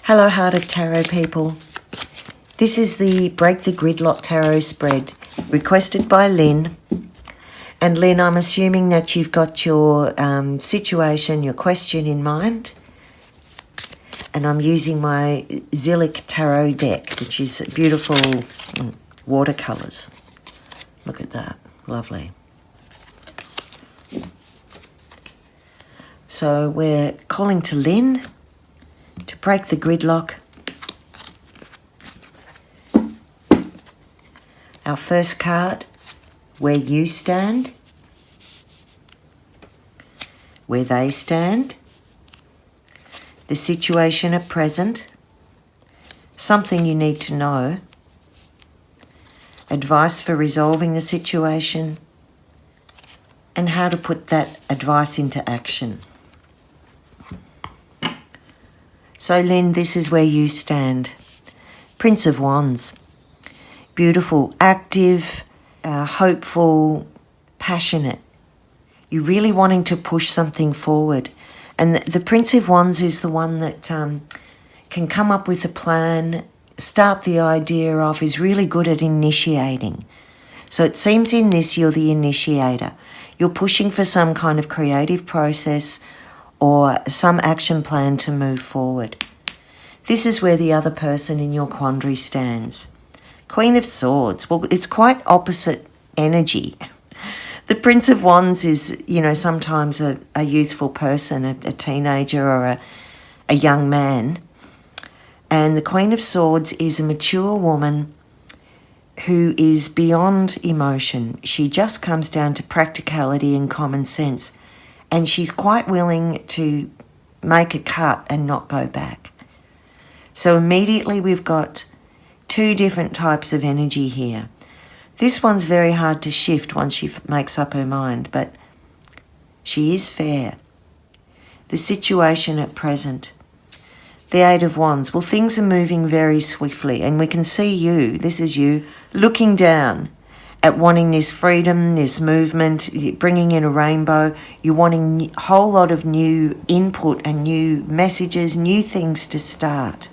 Hello, Hearted Tarot people. This is the Break the Gridlock Tarot spread requested by Lynn. And Lynn, I'm assuming that you've got your situation, your question in mind. And I'm using my Zillick Tarot deck, which is beautiful watercolours. Look at that. Lovely. So we're calling to Lynn to break the gridlock. Our first card, where you stand, where they stand, the situation at present, something you need to know, advice for resolving the situation, and how to put that advice into action. So Lynn, this is where you stand. Prince of Wands. Beautiful, active, hopeful, passionate. You're really wanting to push something forward. And the Prince of Wands is the one that can come up with a plan, start the idea off, is really good at initiating. So it seems in this you're the initiator. You're pushing for some kind of creative process or some action plan to move forward. This is where the other person in your quandary stands. Queen of Swords. Well, it's quite opposite energy. The Prince of Wands is, sometimes a youthful person, a teenager or a young man. And the Queen of Swords is a mature woman who is beyond emotion. She just comes down to practicality and common sense. And she's quite willing to make a cut and not go back. So immediately we've got two different types of energy here. This one's very hard to shift once she makes up her mind, but she is fair. The situation at present, the Eight of Wands. Well, things are moving very swiftly, and we can see you, this is you, looking down at wanting this freedom, this movement, bringing in a rainbow. You're wanting a whole lot of new input and new messages, new things to start.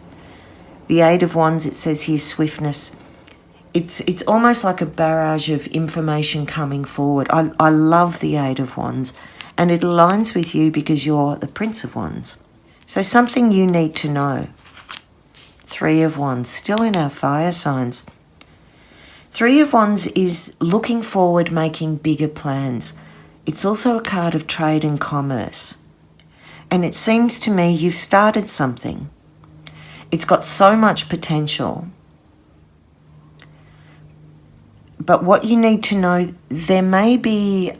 The Eight of Wands, it says here, swiftness. It's almost like a barrage of information coming forward. I love the Eight of Wands, and it aligns with you because you're the Prince of Wands. So something you need to know. Three of Wands, still in our fire signs. Three of Wands is looking forward, making bigger plans. It's also a card of trade and commerce. And it seems to me you've started something. It's got so much potential. But what you need to know, there may be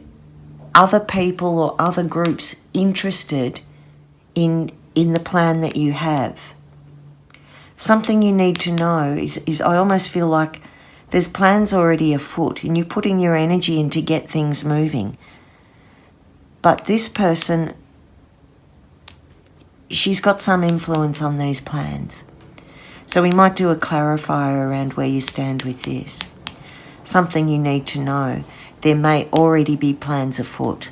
other people or other groups interested in the plan that you have. Something you need to know is I almost feel like there's plans already afoot and you're putting your energy in to get things moving. But this person, she's got some influence on these plans. So we might do a clarifier around where you stand with this. Something you need to know. There may already be plans afoot.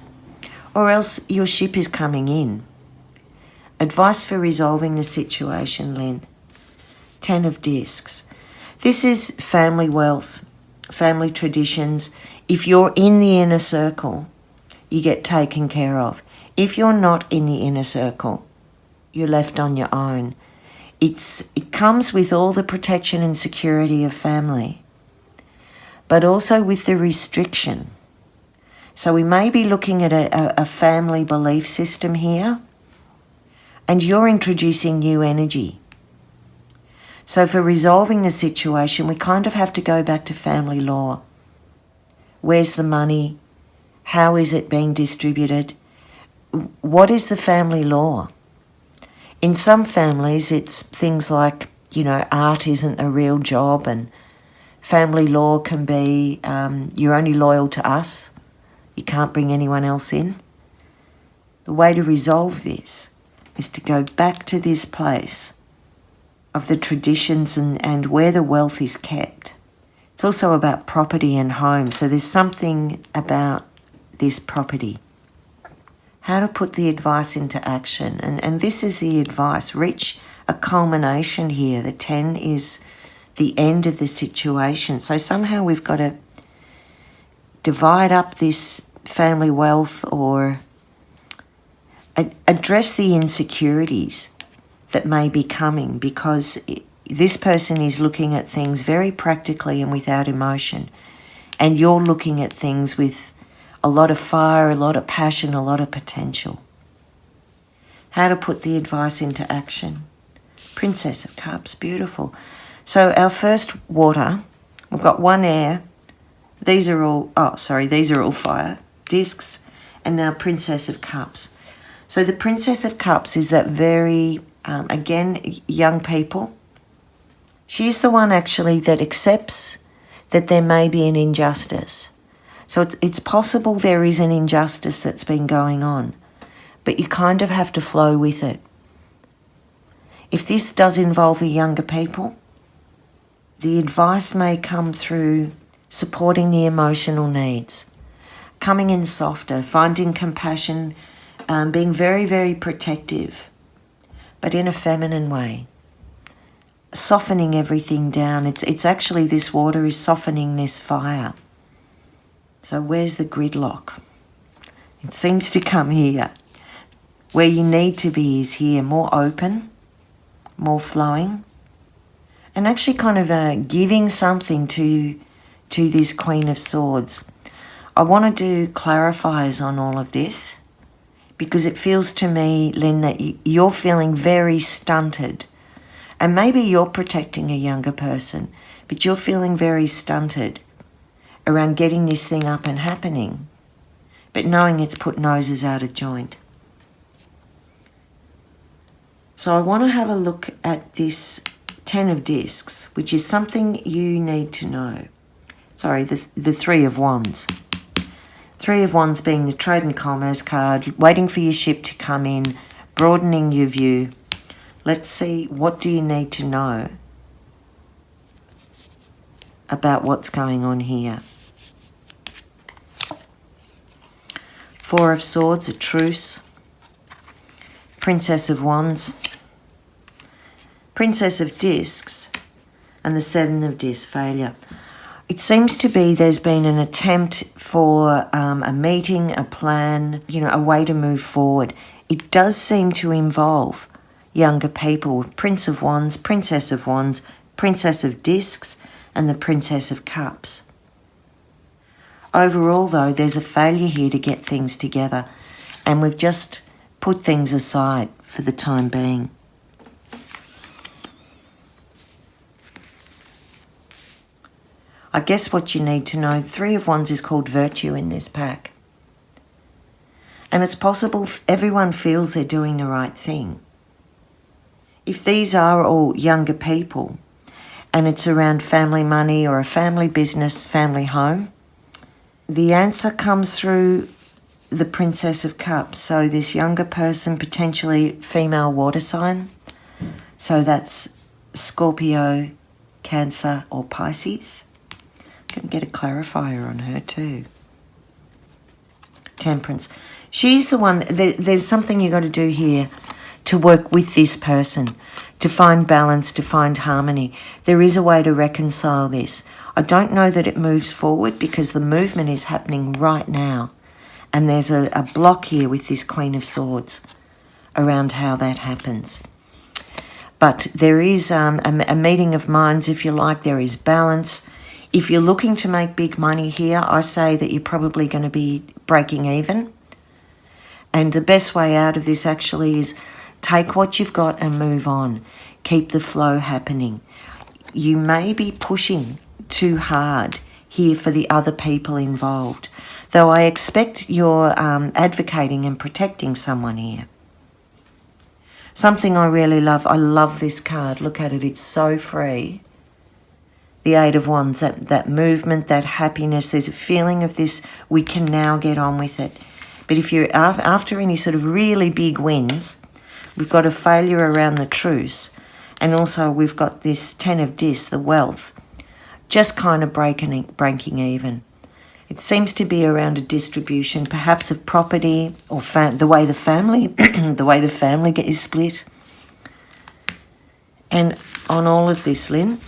Or else your ship is coming in. Advice for resolving the situation, Lynn. 10 of Discs. This is family wealth, family traditions. If you're in the inner circle, you get taken care of. If you're not in the inner circle, you're left on your own. It comes with all the protection and security of family, but also with the restriction. So we may be looking at a family belief system here, and you're introducing new energy. So for resolving the situation, we kind of have to go back to family law. Where's the money? How is it being distributed? What is the family law? In some families, it's things like, art isn't a real job, and family law can be you're only loyal to us. You can't bring anyone else in. The way to resolve this is to go back to this place of the traditions and where the wealth is kept. It's also about property and home. So there's something about this property. how to put the advice into action. And this is the advice. Reach a culmination here. The 10 is the end of the situation. So somehow we've got to divide up this family wealth or address the insecurities that may be coming, because this person is looking at things very practically and without emotion, and you're looking at things with a lot of fire, a lot of passion, a lot of potential. How to put the advice into action. Princess of Cups, beautiful. So our first water, we've got one air. These are all fire, discs, and now Princess of Cups. So the Princess of Cups is that very, again, young people. She's the one actually that accepts that there may be an injustice. So it's possible there is an injustice that's been going on, but you kind of have to flow with it. If this does involve the younger people, the advice may come through supporting the emotional needs, coming in softer, finding compassion, being very, very protective, but in a feminine way, softening everything down. It's actually, this water is softening this fire. So where's the gridlock? It seems to come here. Where you need to be is here, more open, more flowing, and actually kind of giving something to this Queen of Swords. I want to do clarifiers on all of this, because it feels to me, Lynn, that you're feeling very stunted. And maybe you're protecting a younger person, but you're feeling very stunted around getting this thing up and happening, but knowing it's put noses out of joint. So I want to have a look at this 10 of discs, which is something you need to know. Sorry, the 3 of wands. 3 of wands being the trade and commerce card, waiting for your ship to come in, broadening your view. Let's see, what do you need to know about what's going on here? 4 of swords, a truce. Princess of wands. Princess of discs. And the 7 of discs, failure. It seems to be there's been an attempt for a meeting, a plan, a way to move forward. It does seem to involve younger people. Prince of wands, Princess of wands, Princess of discs, and the Princess of cups. Overall, though, there's a failure here to get things together, and we've just put things aside for the time being. I guess what you need to know, 3 of wands is called virtue in this pack. And it's possible everyone feels they're doing the right thing. If these are all younger people and it's around family money or a family business, family home, the answer comes through the Princess of Cups. So this younger person, potentially female water sign. So that's Scorpio, Cancer or Pisces. Can get a clarifier on her too. Temperance. She's the one, there's something you got to do here to work with this person, to find balance, to find harmony. There is a way to reconcile this. I don't know that it moves forward because the movement is happening right now. And there's a block here with this Queen of Swords around how that happens. But there is a meeting of minds, if you like. There is balance. If you're looking to make big money here, I say that you're probably going to be breaking even. And the best way out of this actually is take what you've got and move on. Keep the flow happening. You may be pushing too hard here for the other people involved, though I expect you're advocating and protecting someone here. Something I really love, I love this card. Look at it, it's so free. The 8 of wands, that movement, that happiness, there's a feeling of this, we can now get on with it. But if you're after any sort of really big wins, we've got a failure around the truce, and also we've got this 10 of discs, the wealth, just kind of breaking even. It seems to be around a distribution, perhaps of property or the way the family is split. And on all of this, Lynn,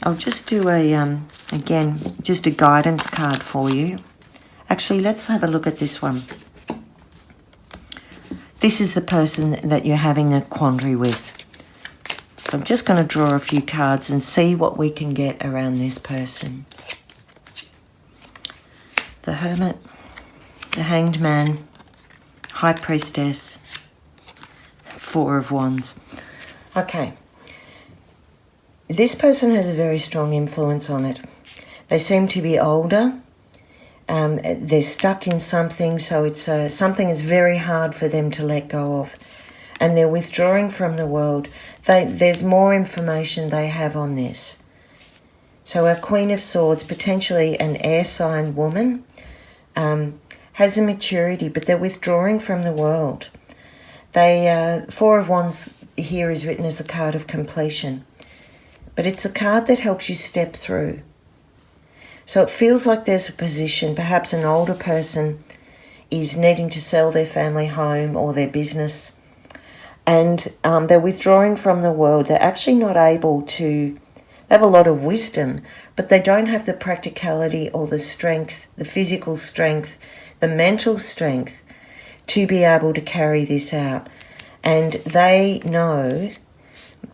I'll just do again, just a guidance card for you. Actually, let's have a look at this one. This is the person that you're having a quandary with. So I'm just going to draw a few cards and see what we can get around this person. The Hermit, the Hanged Man, High Priestess, Four of Wands. Okay. This person has a very strong influence on it. They seem to be older. They're stuck in something, so it's something is very hard for them to let go of. And they're withdrawing from the world. There's more information they have on this. So our Queen of Swords, potentially an air sign woman, has a maturity, but they're withdrawing from the world. Four of Wands here is written as a card of completion. But it's a card that helps you step through. So it feels like there's a position, perhaps an older person is needing to sell their family home or their business, and they're withdrawing from the world. They're actually not able to, they have a lot of wisdom, but they don't have the practicality or the strength, the physical strength, the mental strength to be able to carry this out. And they know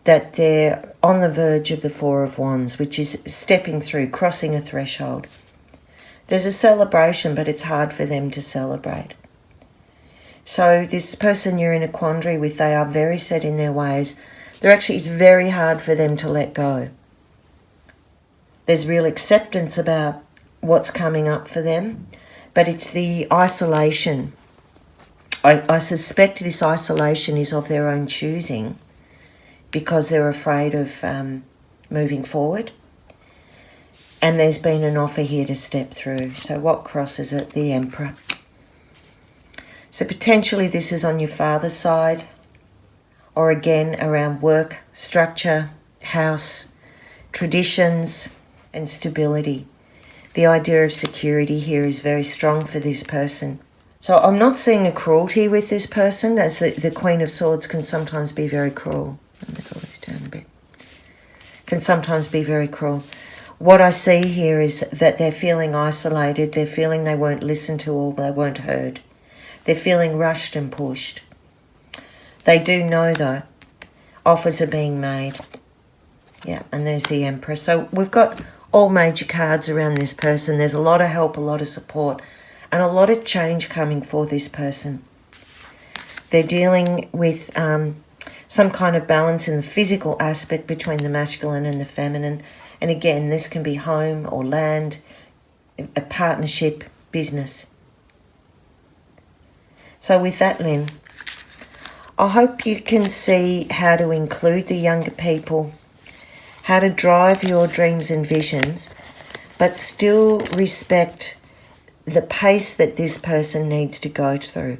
that they're on the verge of the Four of Wands, which is stepping through, crossing a threshold. There's a celebration, but it's hard for them to celebrate. So this person you're in a quandary with, they are very set in their ways. It's very hard for them to let go. There's real acceptance about what's coming up for them, but it's the isolation. I suspect this isolation is of their own choosing, because they're afraid of moving forward. And there's been an offer here to step through. So what crosses it? The Emperor. So potentially this is on your father's side, or again around work, structure, house, traditions, and stability. The idea of security here is very strong for this person. So I'm not seeing a cruelty with this person, as the Queen of Swords can sometimes be very cruel. Let me pull this down a bit. Can sometimes be very cruel. What I see here is that they're feeling isolated. They're feeling they weren't listened to or they weren't heard. They're feeling rushed and pushed. They do know, though, offers are being made. Yeah, and there's the Emperor. So we've got all major cards around this person. There's a lot of help, a lot of support, and a lot of change coming for this person. They're dealing with some kind of balance in the physical aspect between the masculine and the feminine. And again, this can be home or land, a partnership, business. So with that, Lynn, I hope you can see how to include the younger people, how to drive your dreams and visions, but still respect the pace that this person needs to go through.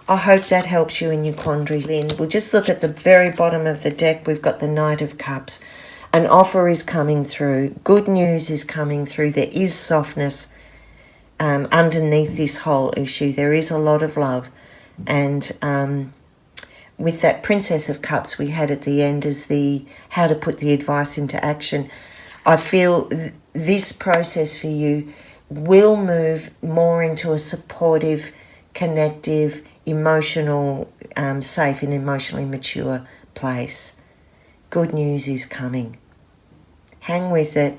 I hope that helps you in your quandary, Lynn. We'll just look at the very bottom of the deck. We've got the Knight of Cups. An offer is coming through. Good news is coming through. There is softness underneath this whole issue. There is a lot of love. And with that Princess of Cups we had at the end as the how to put the advice into action, I feel this process for you will move more into a supportive, connective, emotional, safe and emotionally mature place. Good news is coming. Hang with it.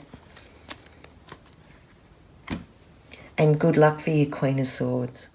And good luck for your Queen of Swords.